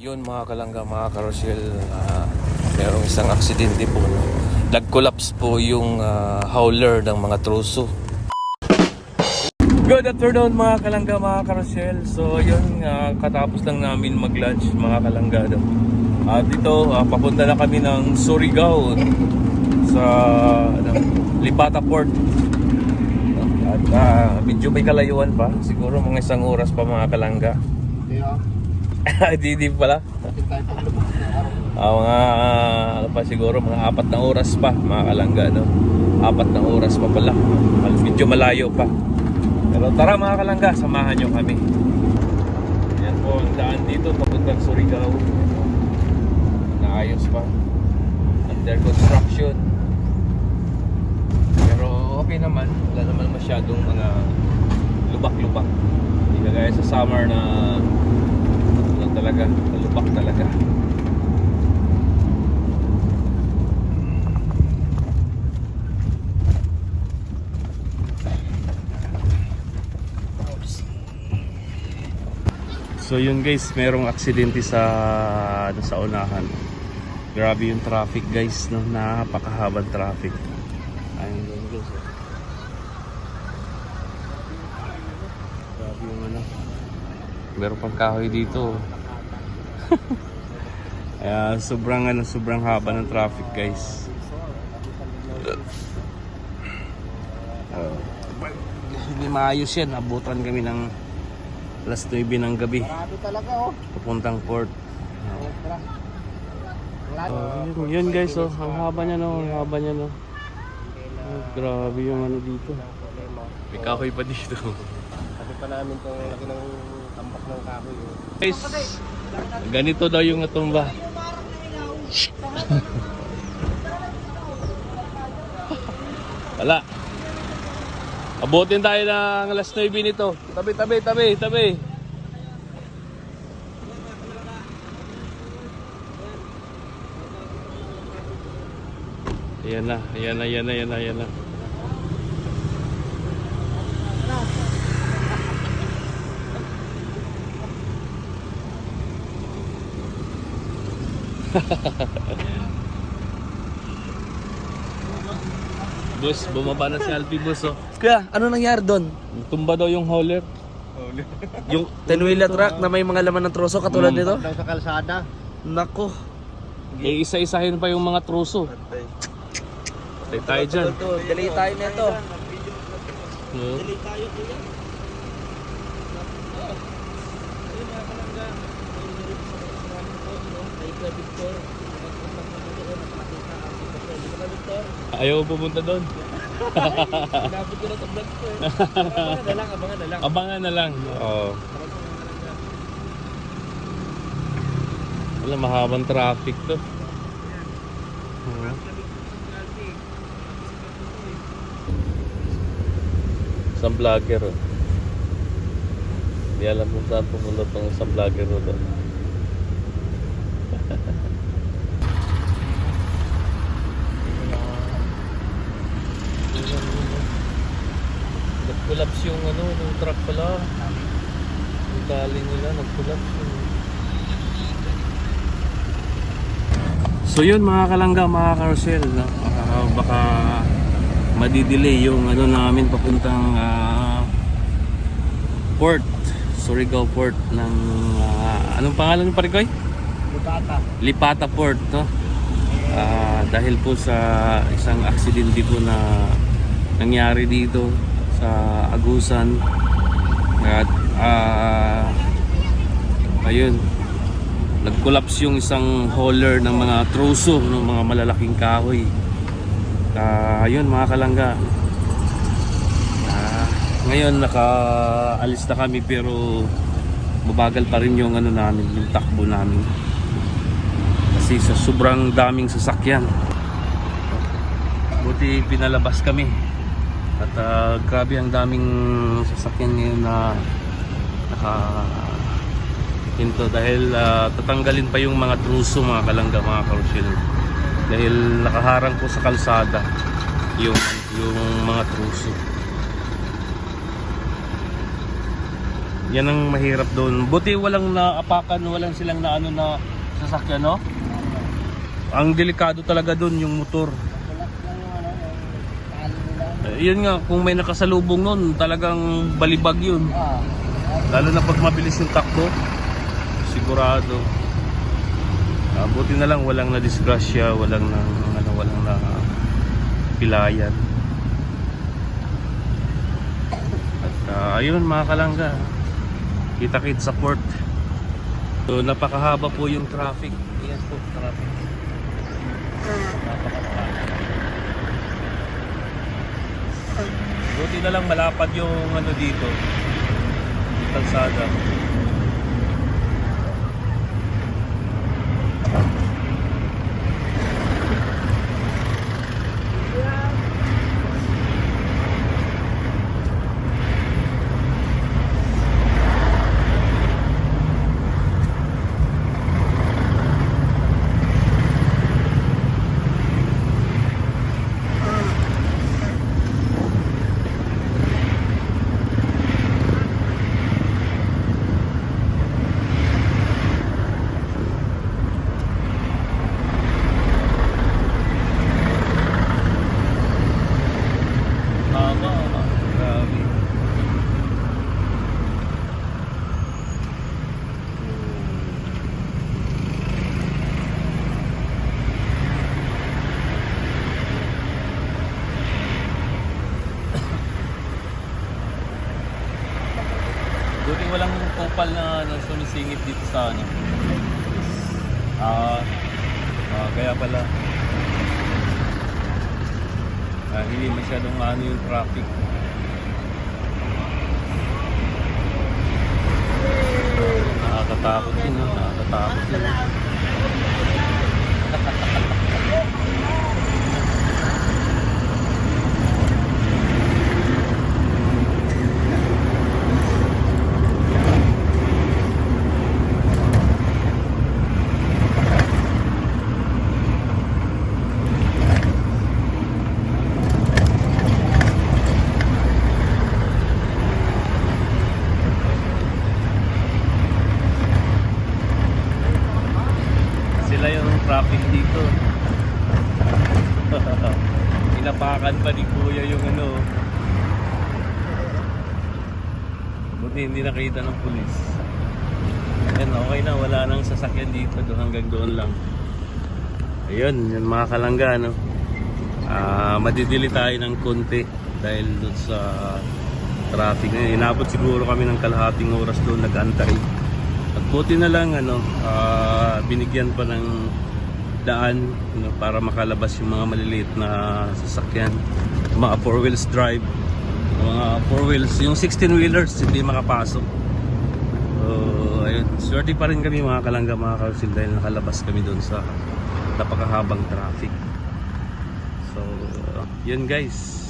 Yun mga kalangga, mga karosyel, merong isang aksidente po. No? Nag-collapse po yung hauler ng mga troso. Good afternoon mga kalangga, mga karosyel. So yun, katapos lang namin mag-lunch mga kalangga. Dito, papunta na kami ng Surigao sa Lipata Port. At medyo may kalayuan pa. Siguro mga isang oras pa mga kalangga. Hindi pala. Mga ano pa siguro mga 4 na oras pa mga kalangga, no? 4 na oras pa pala. Medyo malayo pa. Pero tara mga kalangga, samahan nyo kami. Yan po ang daan dito papuntang Surigao. Naayos pa. Under construction. Pero okay naman. Wala naman masyadong mga lubak-lubak. Hindi kagaya sa summer na talaga, lubak talaga. So yun guys, merong aksidente sa unahan. Grabe yung traffic guys, no? Napakahabang traffic. Ayun doon guys. Grabe yung ano. Meron pang kahoy dito. Kaya sobrang haba ng traffic guys. Hindi maayos yan. Abutan kami ng alas 9 ng gabi. Grabe talaga Papuntang port. Yun guys, ang haba niya no, grabe yung ano dito. May kahoy pa dito. Sabi pa namin itong laki ng tambak ng kahoy. Guys, ganito daw yung natumba. Wala. Abutin tayo ng alas 9 nito. Tabi. Ayan na. Boss, bumaba na si Alfie boss Kuya, ano nangyari doon? Tumba daw yung hauler. Yung 10-wheeler truck na may mga laman ng troso katulad nito? Daw sa kalsada. Nako. Isa-isahin pa yung mga troso. Patay tayo dyan. Dali tayo nito. No? Ayaw pumunta doon. Nabot ko na ito vlog ko Abangan na lang. Oo. Wala, mahabang traffic to. Isang vlogger Hindi alam kung saan pumunta tong isang vlogger doon. Nag-collapse yung yung truck pala. Yung tali nila, nag-collapse yun. So yun mga kalangga, mga carousel, no? Baka madidelay yung namin papuntang port, Surigao Port ng anong pangalan ng Parigoy? Lipata Port, no? Dahil po sa isang aksidente po na nangyari dito sa Agusan. At ayun, nag-collapse yung isang hauler ng mga troso, ng mga malalaking kahoy. Ayun mga kalangga, ngayon nakaalis na kami pero mabagal pa rin yung namin, yung takbo namin kasi sa sobrang daming sasakyan. Buti pinalabas kami at grabe ang daming sasakyan ngayon na nakahinto dahil tatanggalin pa yung mga truso mga kalangga, mga karusil, dahil nakaharang po sa kalsada yung mga truso. Yan ang mahirap doon. Buti walang naapakan, walang silang na ano na sasakyan, no? Ang delikado talaga doon yung motor. Yun nga, kung may nakasalubong nun, talagang balibag yun. Lalo na pag mabilis yung takbo, sigurado. Buti na lang walang na-disgrasya, walang na pilayan. At ayun mga kalangga, kita-kit sa port. So napakahaba po yung traffic. Yes po, traffic. Napakahaba. Buti na lang malapad yung ano dito, kalsada. Grabe. Buti walang kupal na sumisingit dito sa ano. Kaya pala hindi masyadong ano yung traffic. Nakakatakot yun, no? Nakakatakot yun. Sila yung traffic dito. Inapakan pa ni Kuya yung ano. Buti hindi nakita ng pulis. Ayan, okay na, wala nang sasakyan dito, hanggang doon lang. Ayun, yun mga kalangga, no? Madidili tayo ng konti dahil doon sa traffic na. Inabot siguro kami ng kalahating oras doon nag-antay. At buti na lang binigyan pa ng daan para makalabas yung mga maliliit na sasakyan, mga 4 wheels drive, mga 4 wheels, yung 16 wheelers hindi makapasok. So ayun, swerte pa rin kami mga kalangga, mga kausil, dahil nakalabas kami doon sa napakahabang traffic. So yun guys.